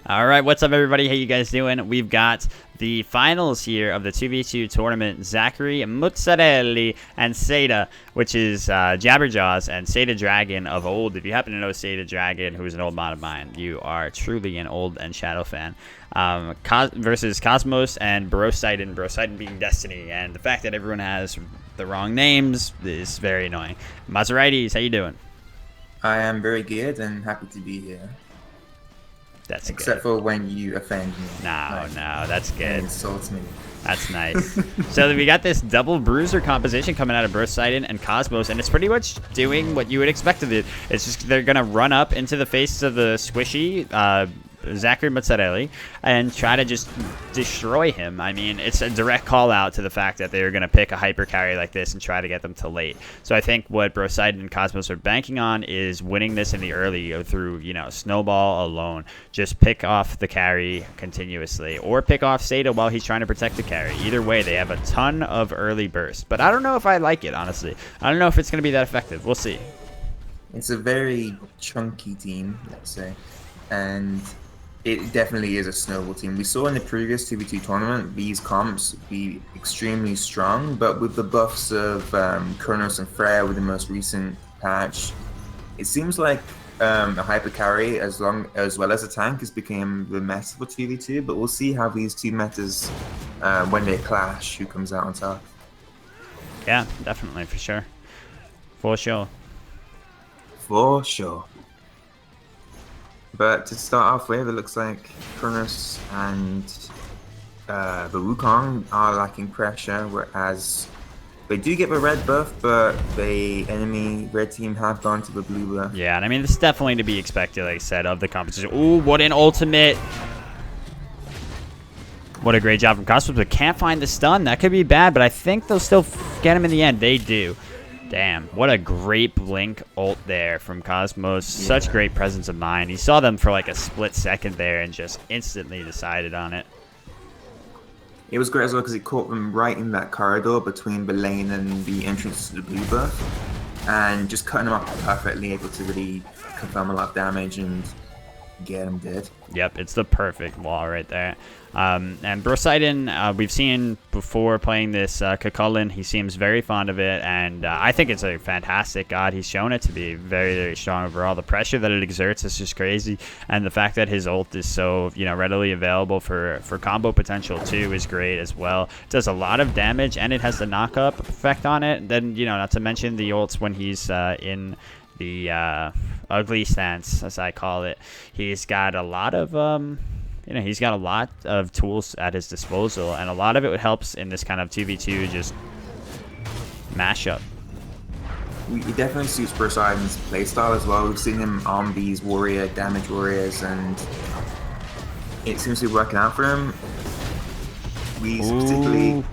All right, what's up, everybody? How you guys doing? We've got the finals here of the 2v2 tournament. Zachary Mozzarelli and Seda, which is Jabberjaws and Seda Dragon of old. If you happen to know Seda Dragon, who's an old mod of mine, you are truly an old NShadow fan. Versus Cosmos and Brosidon. Brosidon being Destiny, and the fact that everyone has the wrong names is very annoying. Mazarites, how you doing? I am very good and happy to be here. That's Except for when you offend me. No, that's good. Insult me. That's nice. So we got this double bruiser composition coming out of Brosidon and Cosmos, and it's pretty much doing what you would expect of it. It's just they're going to run up into the face of the squishy Zachary Mozzarelli and try to just destroy him. I mean, it's a direct call out to the fact that they're going to pick a hyper carry like this and try to get them to late. So I think what Brosidon and Cosmos are banking on is winning this in the early through, snowball alone. Just pick off the carry continuously or pick off Seda while he's trying to protect the carry. Either way, they have a ton of early burst. But I don't know if I like it, honestly. I don't know if it's going to be that effective. We'll see. It's a very chunky team, let's say. And it definitely is a snowball team. We saw in the previous 2v2 tournament these comps be extremely strong, but with the buffs of Chronos and Freya with the most recent patch, it seems like a hyper carry as well as a tank has become the meta for 2v2, but we'll see how these two metas, when they clash, who comes out on top. Yeah, definitely, for sure. For sure. For sure. But to start off with, it looks like Chronos and the Wukong are lacking pressure, whereas they do get the red buff, but the enemy red team have gone to the blue buff. Yeah, and I mean, this is definitely to be expected, like I said, of the competition. Ooh, what an ultimate. What a great job from Cosmos, but can't find the stun. That could be bad, but I think they'll still get him in the end. They do. Damn, what a great blink ult there from Cosmos. Yeah. Such great presence of mind. He saw them for like a split second there and just instantly decided on it. It was great as well because it caught them right in that corridor between the lane and the entrance to the blue buff. And just cutting them off perfectly, able to really confirm a lot of damage and get him dead. Yep, it's the perfect wall right there. And Brosidon, we've seen before playing this Chulainn. He seems very fond of it, and I think it's a fantastic god. He's shown it to be very, very strong overall. The pressure that it exerts is just crazy, and the fact that his ult is so readily available for combo potential too is great as well. It does a lot of damage, and it has the knock-up effect on it. Then not to mention the ults when he's in the ugly stance, as I call it. He's got a lot of he's got a lot of tools at his disposal, and a lot of it helps in this kind of 2v2 just mashup. He definitely suits Brosidon's playstyle as well. We've seen him on these damage warriors, and it seems to be working out for him. He's particularly...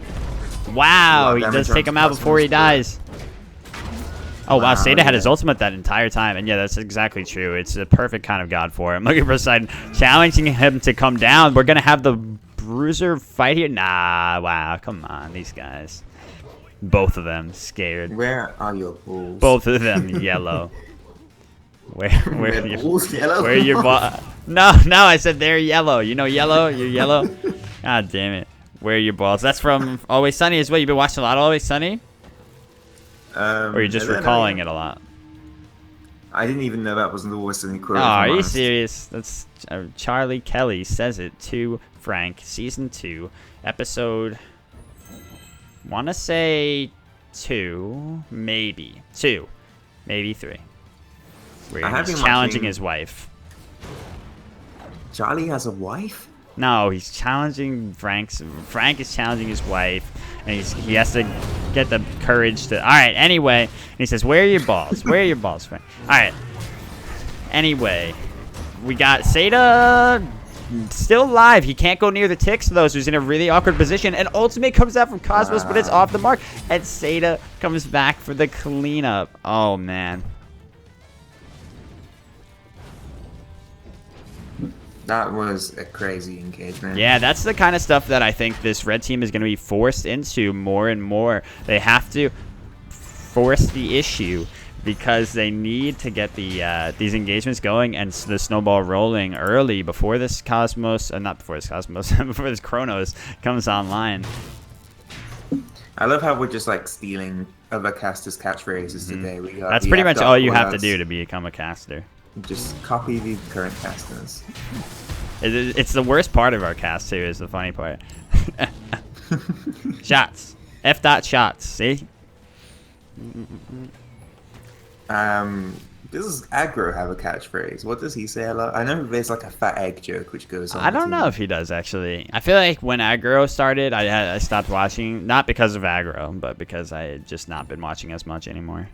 Wow, he does take him out before he dies. Oh, wow, Seda had his ultimate that entire time, and yeah, that's exactly true. It's a perfect kind of god for him. Look at Brosidon challenging him to come down. We're going to have the bruiser fight here? Nah, wow, come on, these guys. Both of them scared. Where are your bulls? Both of them yellow. Where are your bulls yellow? Where are your balls? No, I said they're yellow. You know yellow? You're yellow? God damn it. Where are your balls? That's from Always Sunny as well. You've been watching a lot of Always Sunny? Or you're just recalling it a lot? I didn't even know that wasn't the Always Sunny quote. Oh, are you serious? That's Charlie Kelly says it to Frank. Season 2, episode... want to say 2, maybe 2, maybe 3. Where he's challenging his wife. Charlie has a wife? No, he's challenging Frank is challenging his wife, and he has to get the courage to... Alright, anyway. And he says, where are your balls? Where are your balls, Frank? Alright. Anyway. We got Seda still alive. He can't go near the ticks, though, so he's in a really awkward position. And ultimate comes out from Cosmos, but it's off the mark. And Seda comes back for the cleanup. Oh, man. That was a crazy engagement. Yeah, that's the kind of stuff that I think this red team is going to be forced into more and more. They have to force the issue because they need to get the these engagements going and the snowball rolling early before this Cosmos, not before this Cosmos, before this Chronos comes online. I love how we're just like stealing other casters' catchphrases today. That's pretty much all you have to do to become a caster. Just copy the current casters. It's the worst part of our cast too, is the funny part. Shots. F dot shots, see? Does Aggro have a catchphrase? What does he say a lot? I know there's like a fat egg joke which goes on. I don't know if he does, actually. I feel like when Aggro started, I stopped watching, not because of Aggro, but because I had just not been watching as much anymore.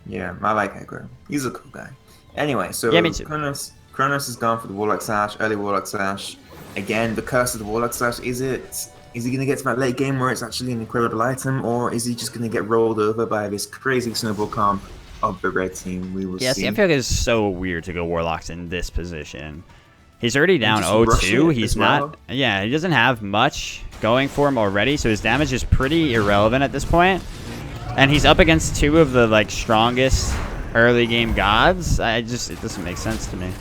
Yeah, I like Aggro. He's a cool guy. Anyway, so yeah, me too. Chronos is gone for the Warlock Sash, early Warlock Sash. Again, the curse of the Warlock Sash, is he going to get to that late game where it's actually an incredible item, or is he just going to get rolled over by this crazy snowball comp of the red team? We will see. I feel like it's so weird to go Warlocks in this position. He's already down 0-2. He's not... Yeah, he doesn't have much going for him already, so his damage is pretty irrelevant at this point. And he's up against two of the like strongest early game gods. It doesn't make sense to me.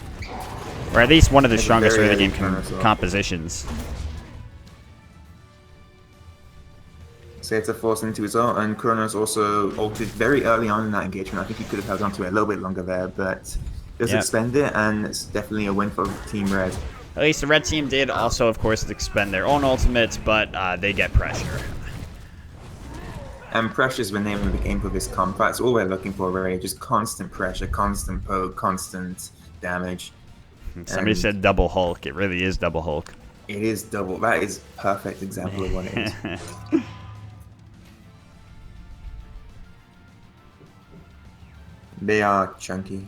Or at least one of the strongest early game compositions. So it's a force into his ult, and Chronos also ulted very early on in that engagement. I think he could have held on to it a little bit longer there, but does expend it, and it's definitely a win for Team Red. At least the red team did also, of course, expend their own ultimates, but they get pressure. And pressure is the name of the game for this comp. That's all we're looking for, really. Just constant pressure, constant poke, constant damage. Somebody said double Hulk. It really is double Hulk. It is double. That is a perfect example of what it is. They are chunky.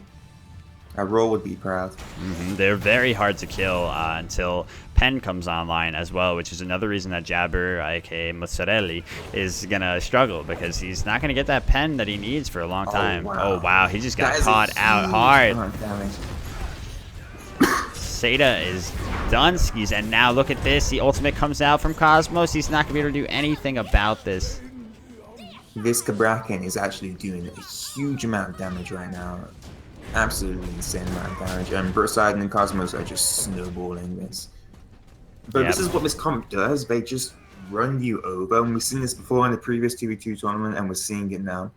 A roll would be proud. They're very hard to kill until Pen comes online as well, which is another reason that Jabber, aka Mozzarelli, is going to struggle, because he's not going to get that Pen that he needs for a long time. Oh, wow. He just got caught out hard. Seda is done skis, and now look at this. The ultimate comes out from Cosmos. He's not going to be able to do anything about this. This Cabrakan is actually doing a huge amount of damage right now. Absolutely insane amount of damage. And Poseidon and Cosmos are just snowballing this. But this is what this comp does. They just run you over. And we've seen this before in the previous 2v2 tournament, and we're seeing it now.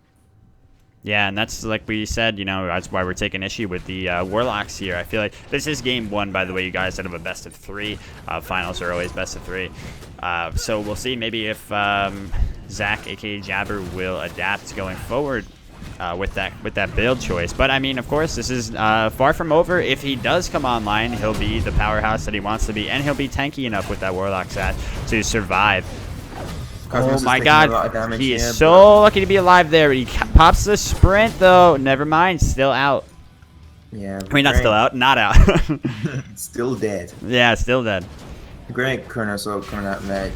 Yeah, and that's like we said, that's why we're taking issue with the Warlocks here. I feel like this is game one, by the way, you guys, out of a best of three. Finals are always best of three. So we'll see maybe if Zach, aka Jabber, will adapt going forward with that build choice. But I mean, of course, this is far from over. If he does come online, he'll be the powerhouse that he wants to be, and he'll be tanky enough with that Warlock stat to survive. Cosmos oh my god, he is so lucky to be alive there. He pops the sprint though. Never mind, still out. Yeah, I mean, not still out, not out. Still dead. Yeah, still dead. Great Chronos coming out there,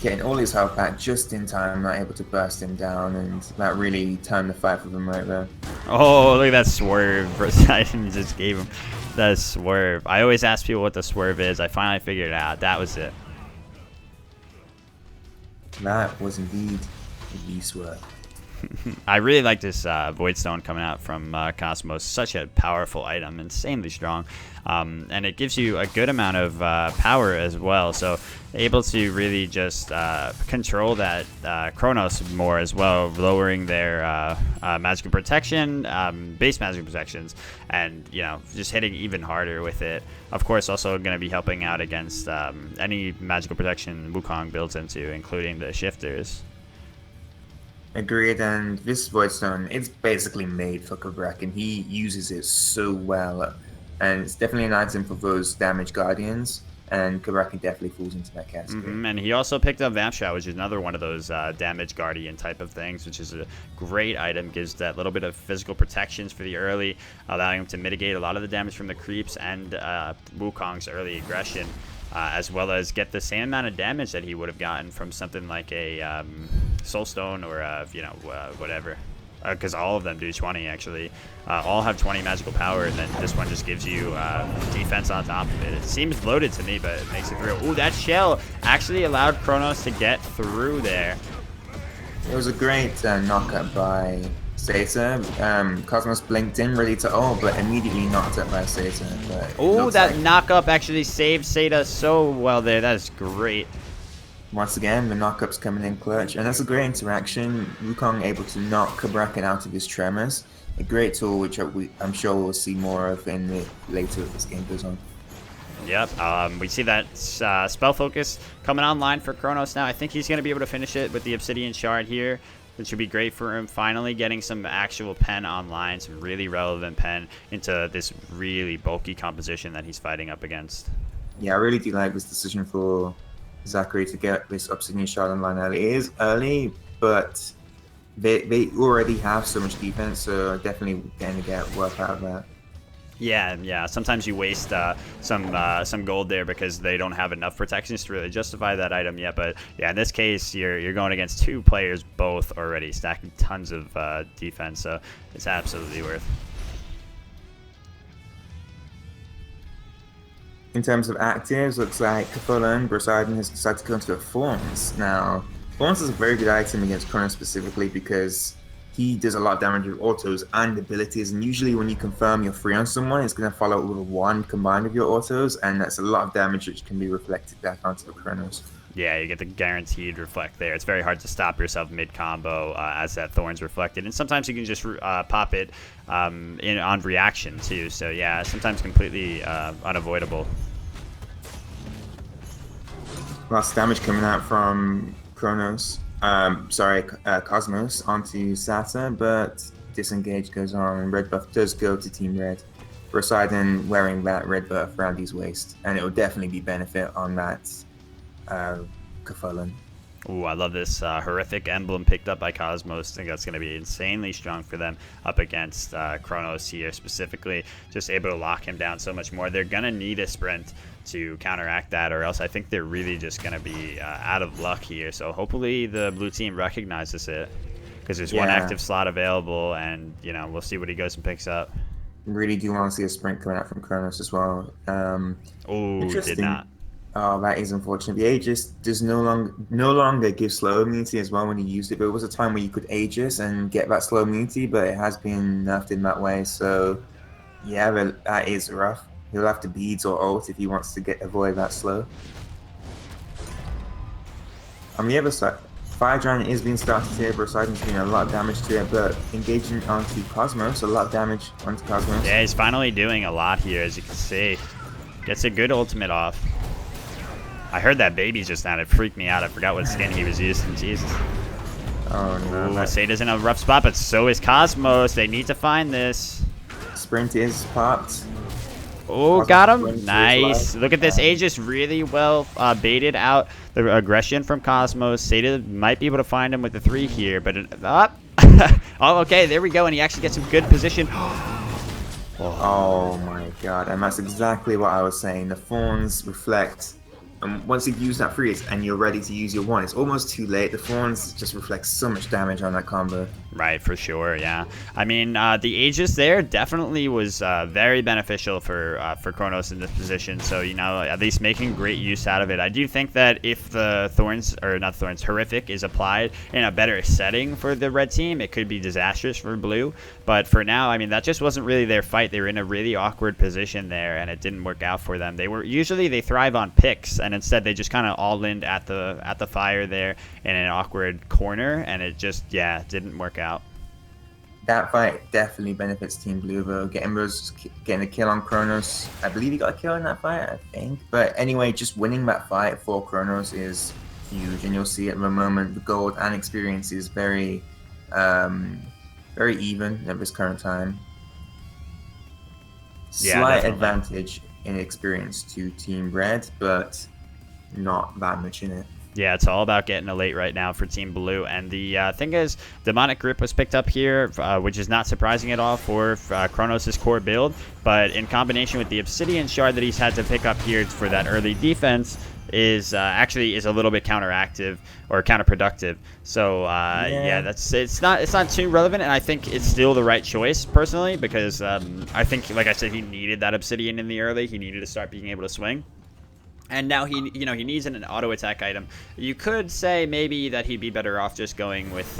getting all his health back just in time, not able to burst him down, and that really turned the fight for them right there. Oh, look at that swerve. Poseidon just gave him that swerve. I always ask people what the swerve is. I finally figured it out. That was it. That was indeed the swerve. I really like this Void Stone coming out from Cosmos. Such a powerful item, insanely strong. And it gives you a good amount of power as well. So able to really just control that Chronos more as well, lowering their magical protection, base magical protections, and just hitting even harder with it. Of course, also going to be helping out against any magical protection Wukong builds into, including the shifters. Agreed, and this Void Stone, it's basically made for Cabrakan. He uses it so well, and it's definitely an item for those damage guardians, and Cabrakan definitely falls into that category. And he also picked up Vamp Shot, which is another one of those damage guardian type of things, which is a great item. Gives that little bit of physical protections for the early, allowing him to mitigate a lot of the damage from the creeps and Wukong's early aggression. As well as get the same amount of damage that he would have gotten from something like a Soulstone or whatever, because all of them do 20 actually. All have 20 magical power, and then this one just gives you defense on top of it. It seems loaded to me, but it makes it through. Ooh, that shell actually allowed Chronos to get through there. It was a great knockup by Seta. Cosmos blinked in, ready to ult, but immediately knocked up by Seta. Oh, that knock-up actually saved Seta so well there. That is great. Once again, the knockup's coming in clutch, and that's a great interaction. Wukong able to knock Cabrakan out of his tremors. A great tool, which I'm sure we'll see more of in the later as this game goes on. Yep, we see that spell focus coming online for Chronos now. I think he's going to be able to finish it with the Obsidian Shard here. It should be great for him, finally getting some actual pen online, some really relevant pen into this really bulky composition that he's fighting up against. Yeah, I really do like this decision for Zachary to get this Obsidian Shard online early. It is early, but they already have so much defense, so definitely going to get work out of that. Yeah. Sometimes you waste some gold there because they don't have enough protections to really justify that item yet. But yeah, in this case, you're going against two players both already stacking tons of defense, so it's absolutely worth. In terms of actives, looks like Chulainn Poseidon has decided to go into the Thorns. Now, Thorns is a very good item against Chronos specifically because he does a lot of damage with autos and abilities, and usually when you confirm you're free on someone, it's going to follow with one combined of your autos, and that's a lot of damage which can be reflected back onto the Chronos. Yeah, you get the guaranteed reflect there. It's very hard to stop yourself mid-combo as that Thorn's reflected, and sometimes you can just pop it on reaction too, so yeah, sometimes completely unavoidable. Lots of damage coming out from Chronos. Cosmos onto Sata, but disengage goes on, and red buff does go to Team Red. Poseidon wearing that red buff around his waist, and it will definitely be benefit on that Chulainn. Ooh, I love this horrific emblem picked up by Cosmos. I think that's going to be insanely strong for them up against Chronos here specifically. Just able to lock him down so much more. They're going to need a sprint to counteract that, or else I think they're really just going to be out of luck here. So hopefully the blue team recognizes it, because there's one active slot available, and we'll see what he goes and picks up. Really do want to see a sprint coming out from Chronos as well. Oh, did not. Oh, that is unfortunate. The Aegis does no longer give slow immunity as well when you used it, but it was a time where you could Aegis and get that slow immunity, but it has been nerfed in that way. So yeah, that is rough. He'll have to beads or ult if he wants to avoid that slow. On the other side, Fire Giant is being started here. Poseidon's doing a lot of damage to it, but engaging onto Cosmos, a lot of damage onto Cosmos. Yeah, he's finally doing a lot here, as you can see. Gets a good ultimate off. I heard that baby just now. It freaked me out. I forgot what skin he was using. Jesus. Oh no. Sata's in a rough spot, but so is Cosmos. They need to find this. Sprint is popped. Oh, got him. Nice. Look at this. Aegis really well baited out the aggression from Cosmos. Sata might be able to find him with the 3 here, but oh, okay. There we go. And he actually gets some good position. Oh my god. And that's exactly what I was saying. The Thorns reflect. And once you've used that freeze and you're ready to use your 1, it's almost too late. The Thorns just reflect so much damage on that combo. Right, for sure, yeah. I mean, the Aegis there definitely was very beneficial for Chronos in this position. So, at least making great use out of it. I do think that if the Horrific is applied in a better setting for the red team, it could be disastrous for blue. But for now, I mean, that just wasn't really their fight. They were in a really awkward position there, and it didn't work out for them. They thrive on picks, and instead they just kind of all-in at the fire there in an awkward corner, and it just didn't work out. That fight definitely benefits Team Blue though. Getting a kill on Chronos. I believe he got a kill in that fight, I think. But anyway, just winning that fight for Chronos is huge, and you'll see at the moment the gold and experience is very even at this current time. Slight advantage in experience to Team Red, but not that much in it. Yeah, it's all about getting a late right now for Team Blue. And the thing is, Demonic Grip was picked up here, which is not surprising at all for Chronos' core build. But in combination with the Obsidian Shard that he's had to pick up here for that early defense, is a little bit counteractive or counterproductive. So it's not too relevant, and I think it's still the right choice personally, because I think, like I said, he needed that Obsidian in the early. He needed to start being able to swing. And now he needs an auto attack item. You could say maybe that he'd be better off just going with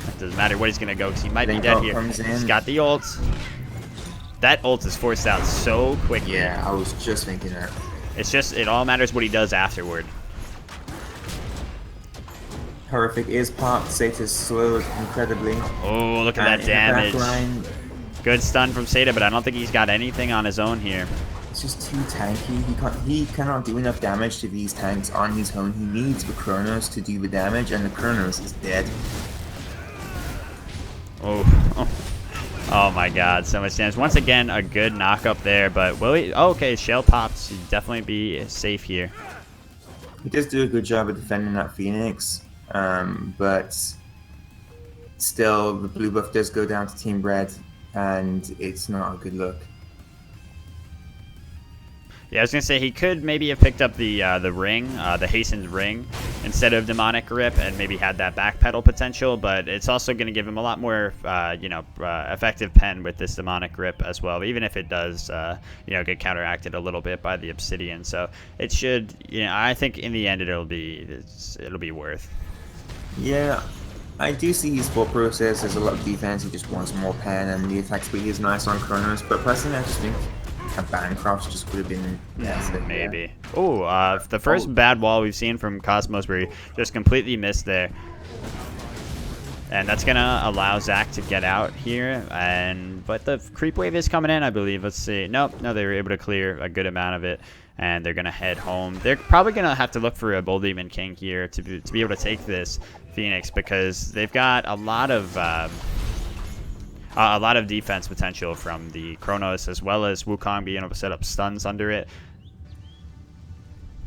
It doesn't matter what he's going to go because he might be Link dead ult here. comes in. He's got the ult. That ult is forced out so quickly. Yeah, I was just thinking that. It's just, it all matters what he does afterward. Horrific is popped. Sata's slowed incredibly. Oh, look at And that in the damage. backline, Good stun from Sata, but I don't think he's got anything on his own here. it's just too tanky. He cannot do enough damage to these tanks on his own. He needs the Chronos to do the damage, and the Chronos is dead. Oh. Oh my god, so much damage. Once again, a good knock up there, but will he? Oh, okay, shell pops. He'd definitely be safe here. He does do a good job of defending that Phoenix, but still, the blue buff does go down to Team Red, and it's not a good look. Yeah, I was gonna say he could maybe have picked up the ring, the hastened ring, instead of demonic grip, and maybe had that backpedal potential. But it's also gonna give him a lot more, effective pen with this demonic grip as well. Even if it does, get counteracted a little bit by the obsidian. So it should, I think in the end it'll be worth. Yeah, I do see his thought process. There's a lot of defense. He just wants more pen, and the attack speed is nice on Chronos. But personally, I just think a Bancroft just would have been Maybe. Oh, the first bad wall we've seen from Cosmos where he just completely missed there. And that's going to allow Zach to get out here. But the creep wave is coming in, I believe. Let's see. No, they were able to clear a good amount of it. And they're going to head home. They're probably going to have to look for a Bull Demon King here to be able to take this Phoenix, because they've got a lot of defense potential from the Chronos, as well as Wukong being able to set up stuns under it.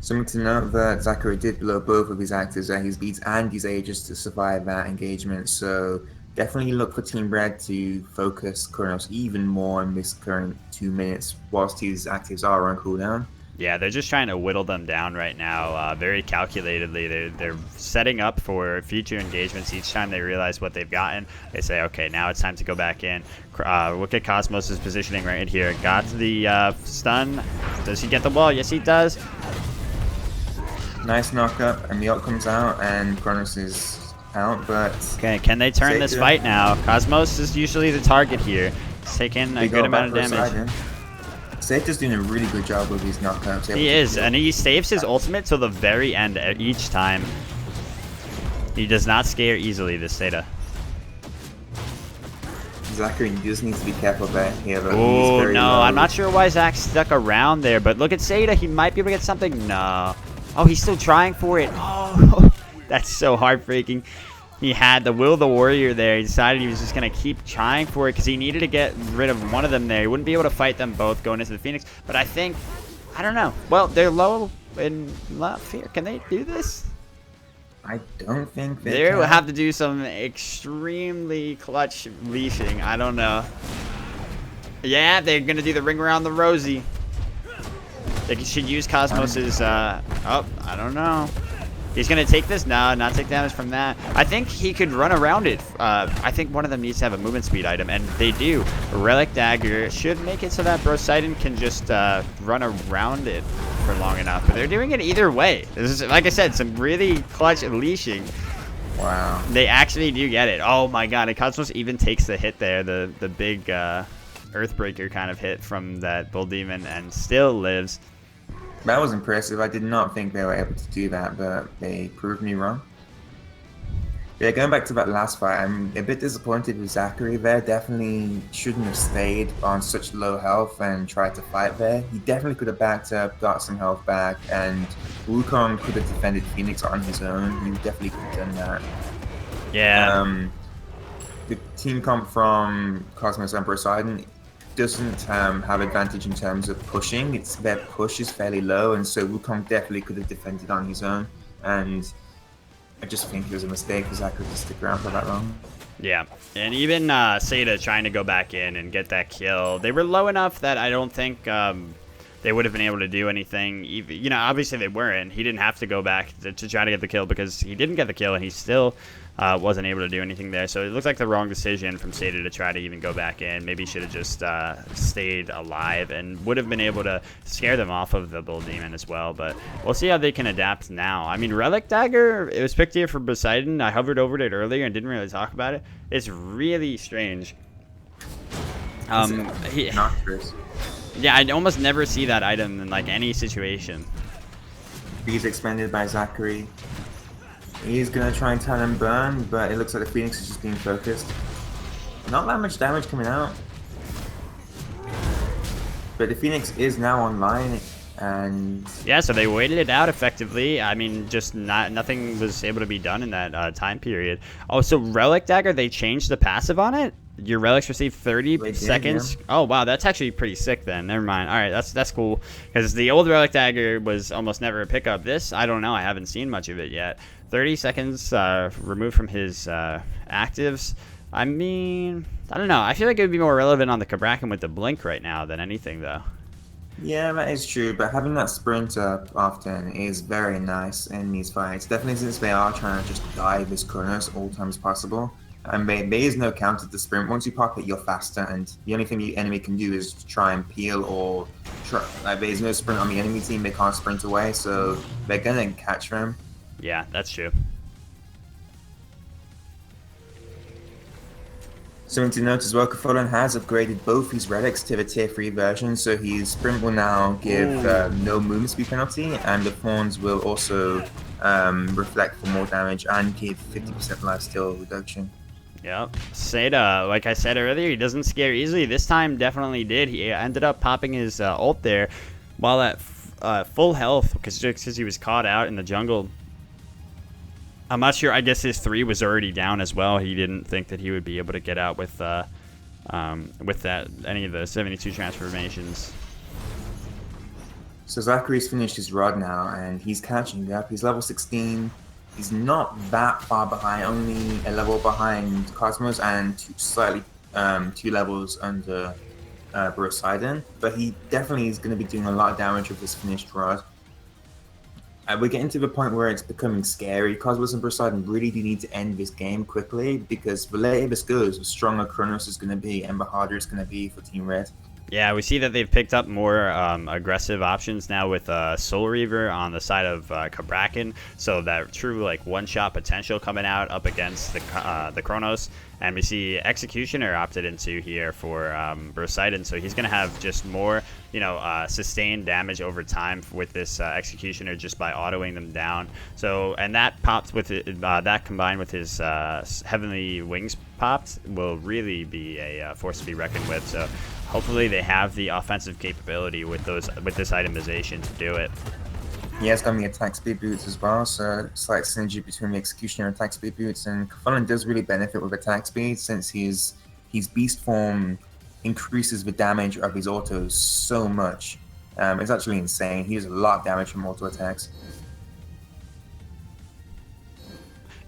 Something to note that Zachary did blow both of his actors, his beats and his Aegis, to survive that engagement. So definitely look for Team Red to focus Chronos even more in this current 2 minutes whilst his actives are on cooldown. Yeah, they're just trying to whittle them down right now, very calculatedly. They're setting up for future engagements. Each time they realize what they've gotten, they say, okay, now it's time to go back in. Look at Cosmos' positioning right here. Got the stun. Does he get the wall? Yes, he does. Nice knock-up, and the ult comes out, and Chronos is out, but... Okay, can they turn this fight now? Cosmos is usually the target here. He's taking a good amount of damage. Sata's doing a really good job with these knockouts. He is, and he saves his ultimate till the very end each time. He does not scare easily, this Sata. Zachary just needs to be careful there. Oh, no, I'm not sure why Zach stuck around there, but look at Sata. He might be able to get something. No. Oh, he's still trying for it. Oh, that's so heartbreaking. He had the Will of the Warrior there. He decided he was just going to keep trying for it because he needed to get rid of one of them there. He wouldn't be able to fight them both going into the Phoenix. But I don't know. Well, they're low in fear. Can they do this? I don't think they can. They'll have to do some extremely clutch leashing. I don't know. Yeah, they're going to do the ring around the rosy. They should use Cosmos's... I don't know. He's going to take this? No, not take damage from that. I think he could run around it. I think one of them needs to have a movement speed item, and they do. Relic Dagger should make it so that Poseidon can just run around it for long enough. But they're doing it either way. This is, like I said, some really clutch leashing. Wow. They actually do get it. Oh my god, and Cosmos even takes the hit there, the big Earthbreaker kind of hit from that Bull Demon, and still lives. That was impressive. I did not think they were able to do that, but they proved me wrong. Yeah, going back to that last fight, I'm a bit disappointed with Zachary there. Definitely shouldn't have stayed on such low health and tried to fight there. He definitely could have backed up, got some health back, and Wukong could have defended Phoenix on his own. He definitely could have done that. Yeah. The team comp from Cosmos and Poseidon doesn't have advantage in terms of pushing. Their push is fairly low, and so Wukong definitely could have defended on his own. And I just think it was a mistake for Zachary to stick around for that long. Yeah, and even Sata trying to go back in and get that kill. They were low enough that I don't think they would have been able to do anything. Even, you know, obviously they weren't. He didn't have to go back to try to get the kill because he didn't get the kill, and he still wasn't able to do anything there. So it looks like the wrong decision from Sata to try to even go back in. Maybe he should have just stayed alive and would have been able to scare them off of the Bull Demon as well. But we'll see how they can adapt now. I mean, Relic Dagger, it was picked here for Poseidon. I hovered over it earlier and didn't really talk about it. It's really strange. Yeah, I almost never see that item in like any situation. He's expended by Zachary. He's gonna try and turn and burn, but it looks like the Phoenix is just being focused. Not that much damage coming out. But the Phoenix is now online, and yeah, so they waited it out effectively. I mean, just nothing was able to be done in that time period. Oh, so Relic Dagger, they changed the passive on it? Your relics receive 30 seconds. Yeah. Oh wow, that's actually pretty sick then. Never mind. All right, that's cool. Because the old Relic Dagger was almost never a pickup. This, I don't know. I haven't seen much of it yet. 30 seconds removed from his actives. I mean, I don't know. I feel like it would be more relevant on the Cabrakan with the blink right now than anything, though. Yeah, that is true. But having that sprint up often is very nice in these fights. Definitely since they are trying to just dive this Chronos all times possible. And there is no counter to the sprint. Once you pop it, you're faster, and the only thing the enemy can do is try and peel or try. Like, there's no sprint on the enemy team. They can't sprint away, so they're gonna catch them. Yeah, that's true. Something to note as well, Chulainn has upgraded both his relics to the tier 3 version, so his sprint will now give no movement speed penalty, and the thorns will also reflect for more damage and give 50% lifesteal reduction. Yep. Sata, like I said earlier, he doesn't scare easily. This time definitely did. He ended up popping his ult there while at full health because he was caught out in the jungle. I'm not sure. I guess his 3 was already down as well. He didn't think that he would be able to get out with that any of the 72 transformations. So Zachary's finished his rod now, and he's catching up. He's level 16. He's not that far behind, only a level behind Cosmos and two levels under Poseidon. But he definitely is going to be doing a lot of damage with this finished rod. We're getting to the point where it's becoming scary. Cosmos and Poseidon really do need to end this game quickly, because the later this goes, the stronger Chronos is going to be and the harder it's going to be for Team Red. Yeah, we see that they've picked up more aggressive options now with Soul Reaver on the side of Cabrakan, so that true like one-shot potential coming out up against the Chronos. And we see Executioner opted into here for Poseidon, so he's going to have just more, sustained damage over time with this Executioner just by autoing them down. So, and that popped with it, that combined with his Heavenly Wings popped will really be a force to be reckoned with. So, hopefully they have the offensive capability with this itemization to do it. He has got the attack speed boots as well, so slight synergy between the Executioner and attack speed boots. And Chulainn does really benefit with attack speed since his beast form increases the damage of his autos so much. It's actually insane. He does a lot of damage from auto attacks.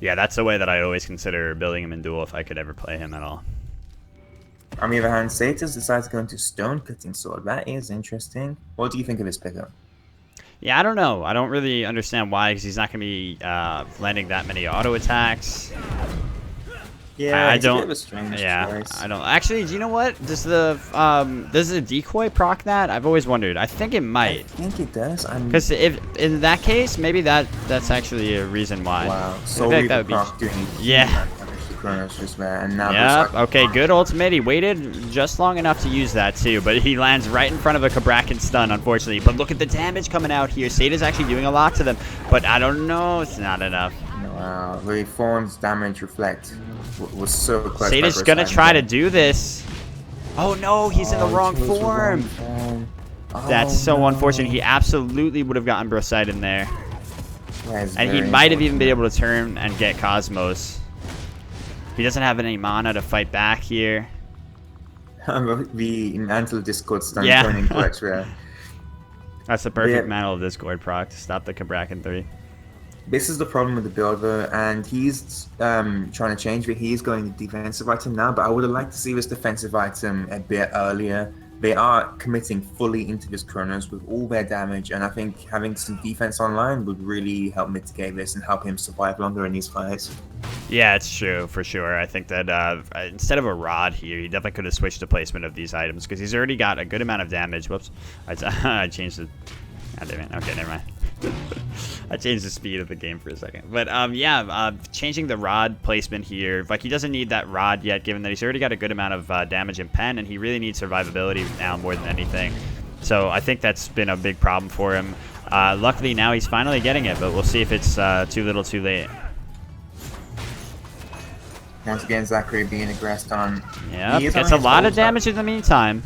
Yeah, that's the way that I always consider building him in Duel if I could ever play him at all. On the other hand, Satas decides to go into Stone Cutting Sword. That is interesting. What do you think of his pickup? Yeah, I don't know. I don't really understand why, because he's not going to be landing that many auto attacks. Yeah, I don't. A bit of a strange choice. I don't. Actually, do you know what? Does the decoy proc that? I've always wondered. I think it might. I think it does. Because if in that case, maybe that's actually a reason why. Wow. So like that would be. Yeah. Chronos just there, and now yeah. Okay. Good ultimate. He waited just long enough to use that too, but he lands right in front of a Cabrakan stun, unfortunately. But look at the damage coming out here. Sata's actually doing a lot to them, but I don't know. It's not enough. Wow. The Thorn's damage reflect was so close. Sata's gonna try to do this. Oh no, he's in the wrong form. That's so unfortunate. He absolutely would have gotten Poseidon there, and he might have even been able to turn and get Cosmos. He doesn't have any mana to fight back here. The Mantle of Discord stun turning clutch there. That's the perfect Mantle of Discord proc to stop the Cabrakan 3. This is the problem with the builder, and he's trying to change it. He's going to defensive item now, but I would have liked to see this defensive item a bit earlier. they are committing fully into this Chronos with all their damage, and I think having some defense online would really help mitigate this and help him survive longer in these fights. Yeah, it's true, for sure. I think that instead of a rod here, he definitely could have switched the placement of these items because he's already got a good amount of damage. Whoops. I changed the... God damn it. Okay, never mind. I changed the speed of the game for a second. But, changing the rod placement here. Like, he doesn't need that rod yet, given that he's already got a good amount of damage and pen, and he really needs survivability now more than anything. So I think that's been a big problem for him. Luckily, now he's finally getting it, but we'll see if it's too little too late. Once again, Zachary being aggressed on. Yeah, gets a lot of damage in the meantime.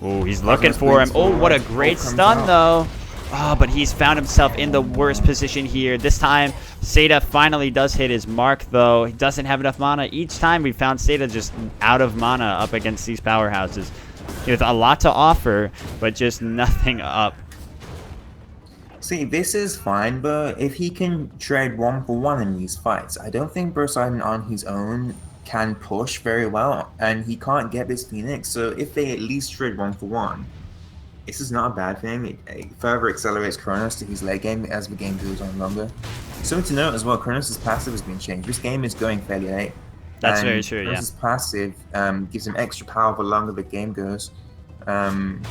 Oh, he's looking for him. Oh, what a great stun, though. Oh, but he's found himself in the worst position here. This time, Seda finally does hit his mark, though. He doesn't have enough mana. Each time we found Seda just out of mana up against these powerhouses. He has a lot to offer, but just nothing up. See, this is fine, but if he can trade 1-for-1 in these fights, I don't think Brosidon on his own can push very well, and he can't get this Phoenix, so if they at least trade 1-for-1, this is not a bad thing. It further accelerates Chronos to his late game as the game goes on longer. Something to note as well, Chronos' passive has been changed. This game is going fairly late. That's very true, Chronos' passive gives him extra power the longer the game goes. I'm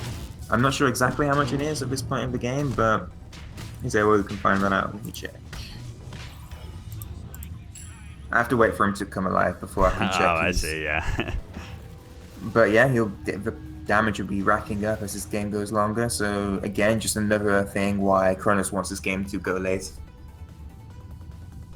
not sure exactly how much it is at this point in the game, but is there a way we can find that out? Let me check. I have to wait for him to come alive before I can check. Oh, I see, yeah. But yeah, the damage will be racking up as this game goes longer. So again, just another thing why Chronos wants this game to go late.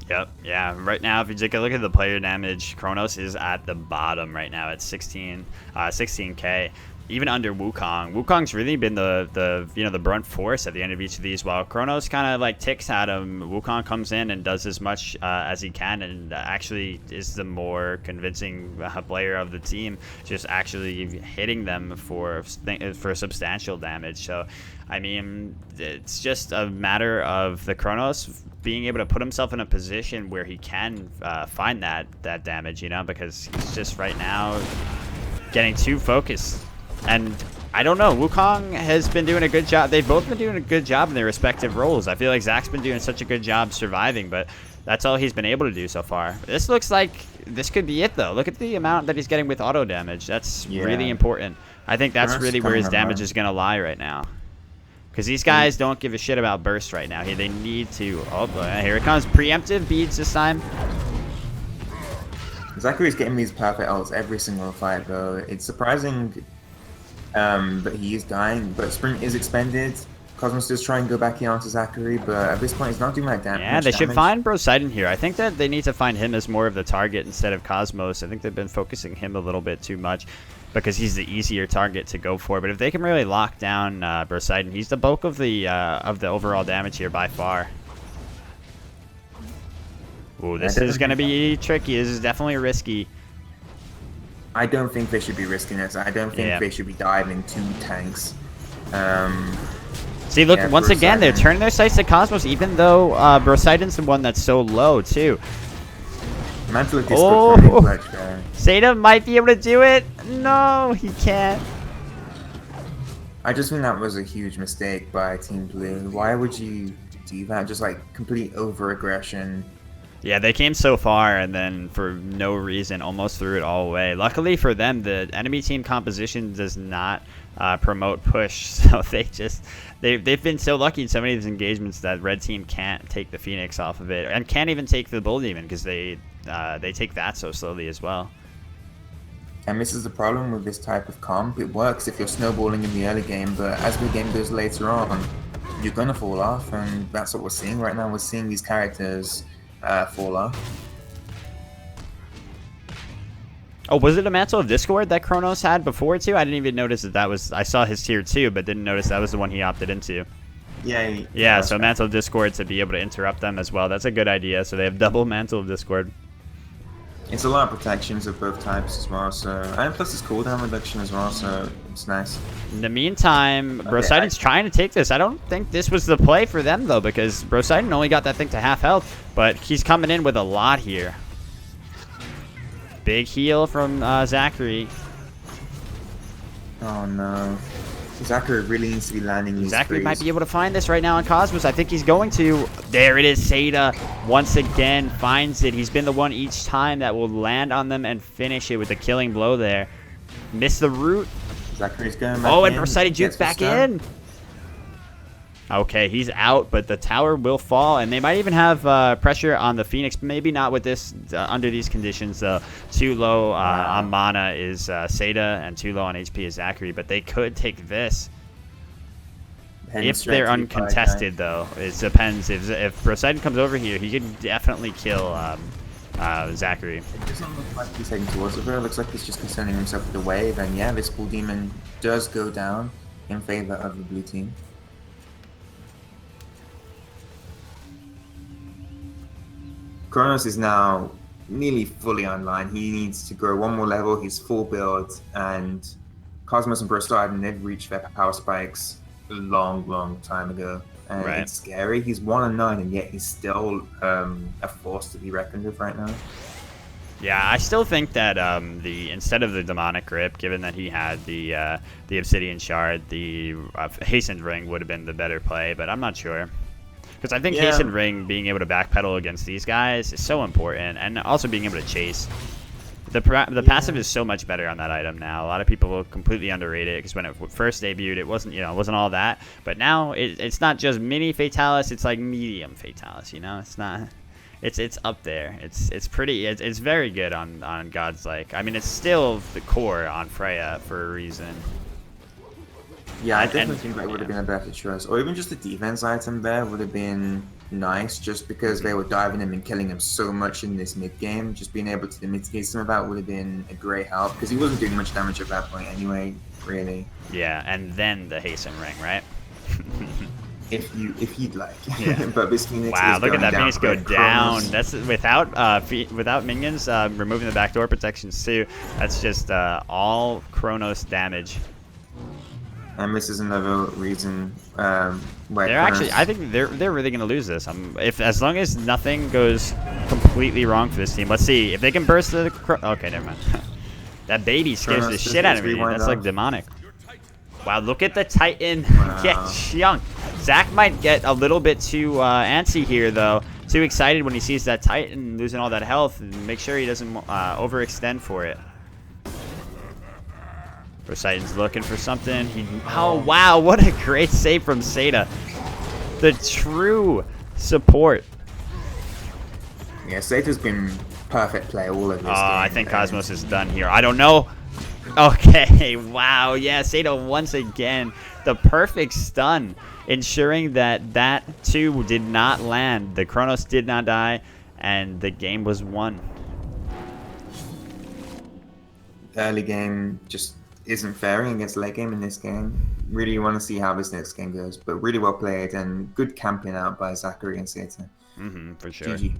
Yep, yeah. Right now, if you take a look at the player damage, Chronos is at the bottom right now at 16k. Even under Wukong. Wukong's really been the brunt force at the end of each of these, while Chronos kind of like ticks at him. Wukong comes in and does as much as he can, and actually is the more convincing player of the team, just actually hitting them for substantial damage. So, I mean, it's just a matter of the Chronos being able to put himself in a position where he can find that damage, you know, because he's just right now getting too focused. And I don't know, Wukong has been doing a good job. They've both been doing a good job in their respective roles. I feel like Zach's been doing such a good job surviving, but that's all he's been able to do so far. This looks like this could be it, though. Look at the amount that he's getting with auto damage. That's really important. I think that's really where his damage is going to lie right now. Because these guys don't give a shit about burst right now. They need to... Oh, here it comes. Preemptive beads this time. Zachary's getting these perfect ults every single fight, though. It's surprising... but he is dying, but Sprint is expended. Cosmos does try and go back in onto Zachary, but at this point he's not doing that damage. Yeah, they should find Brosidon here. I think that they need to find him as more of the target instead of Cosmos. I think they've been focusing him a little bit too much because he's the easier target to go for. But if they can really lock down Brosidon, he's the bulk of the overall damage here by far. Ooh, this is going to be tricky. This is definitely risky. I don't think they should be risking this. I don't think they should be diving 2 tanks. See, look, once again, they're turning their sights to Cosmos, even though Brosidon's the one that's so low, too. Seda might be able to do it. No, he can't. I just think that was a huge mistake by Team Blue. Why would you do that? Just like complete over-aggression. Yeah, they came so far and then for no reason almost threw it all away. Luckily for them, the enemy team composition does not promote push, so they've been so lucky in so many of these engagements that red team can't take the Phoenix off of it and can't even take the Bull Demon because they take that so slowly as well. And this is the problem with this type of comp. It works if you're snowballing in the early game, but as the game goes later on, you're gonna fall off, and that's what we're seeing right now. We're seeing these characters fall off. Oh, was it a Mantle of Discord that Chronos had before too? I didn't even notice that was... I saw his tier 2, but didn't notice that was the one he opted into. Yeah, so Mantle of Discord to be able to interrupt them as well. That's a good idea. So they have double Mantle of Discord. It's a lot of protections of both types as well, so... And plus it's cooldown reduction as well, so it's nice. In the meantime, Brosidon's trying to take this. I don't think this was the play for them, though, because Brosidon only got that thing to half health, but he's coming in with a lot here. Big heal from Zachary. Oh no. Zachary really needs to be landing these Zachary threes. might be able to find this right now on Cosmos. I think he's going to. There it is. Seda once again finds it. He's been the one each time that will land on them and finish it with a killing blow there. Miss the root. Zachary's going back Oh, in. and Versailles jukes back in. Okay, he's out, but the tower will fall, and they might even have pressure on the Phoenix. Maybe not with this under these conditions. Too low on mana is Seda, and too low on HP is Zachary, but they could take this. If they're uncontested, though, it depends. If Poseidon comes over here, he could definitely kill Zachary. It doesn't look like he's heading towards it. It looks like he's just concerning himself with the wave, and yeah, this Bull Demon does go down in favor of the blue team. Chronos is now nearly fully online. He needs to grow one more level. He's full build, and Cosmos and Poseidon, they've reached their power spikes a long time ago. And it's scary. He's 1-9, and yet he's still a force to be reckoned with right now. Yeah, I still think that instead of the demonic grip, given that he had the obsidian shard, the hastened ring would have been the better play. But I'm not sure. Because I think Hastened Ring, being able to backpedal against these guys, is so important, and also being able to chase. The passive is so much better on that item now. A lot of people will completely underrate it because when it first debuted, it wasn't all that. But now it's not just mini Fatalis; it's like medium Fatalis. It's not. It's up there. It's pretty. It's very good on gods like. I mean, it's still the core on Freya for a reason. Yeah, I definitely think that would have been a better choice. Or even just the defense item there would have been nice, just because they were diving him and killing him so much in this mid game. Just being able to mitigate some of that would have been a great help, because he wasn't doing much damage at that point anyway, really. Yeah, and then the Hasten Ring, right? if you'd like. Yeah. But this Phoenix wow, is look at that down Phoenix go down. Chronos. That's without minions removing the backdoor protections too. That's just all Chronos damage. And this is another reason where they're actually. I think they're really gonna lose this. As long as nothing goes completely wrong for this team. Let's see if they can burst the. Okay, never mind. That baby scares the shit out of me. That's like demonic. Wow, look at the Titan get chunked. Zach might get a little bit too antsy here though. Too excited when he sees that Titan losing all that health, and make sure he doesn't overextend for it. Poseidon's looking for something. Oh, wow. What a great save from Seda. The true support. Yeah, Seda's been perfect play all of this game. I think Cosmos is done here. I don't know. Okay. Wow. Yeah, Seda once again. The perfect stun. Ensuring that too did not land. The Chronos did not die. And the game was won. Early game just isn't faring against late game in this game. Really want to see how this next game goes, but really well played and good camping out by Zachary and Satan. For sure. GG.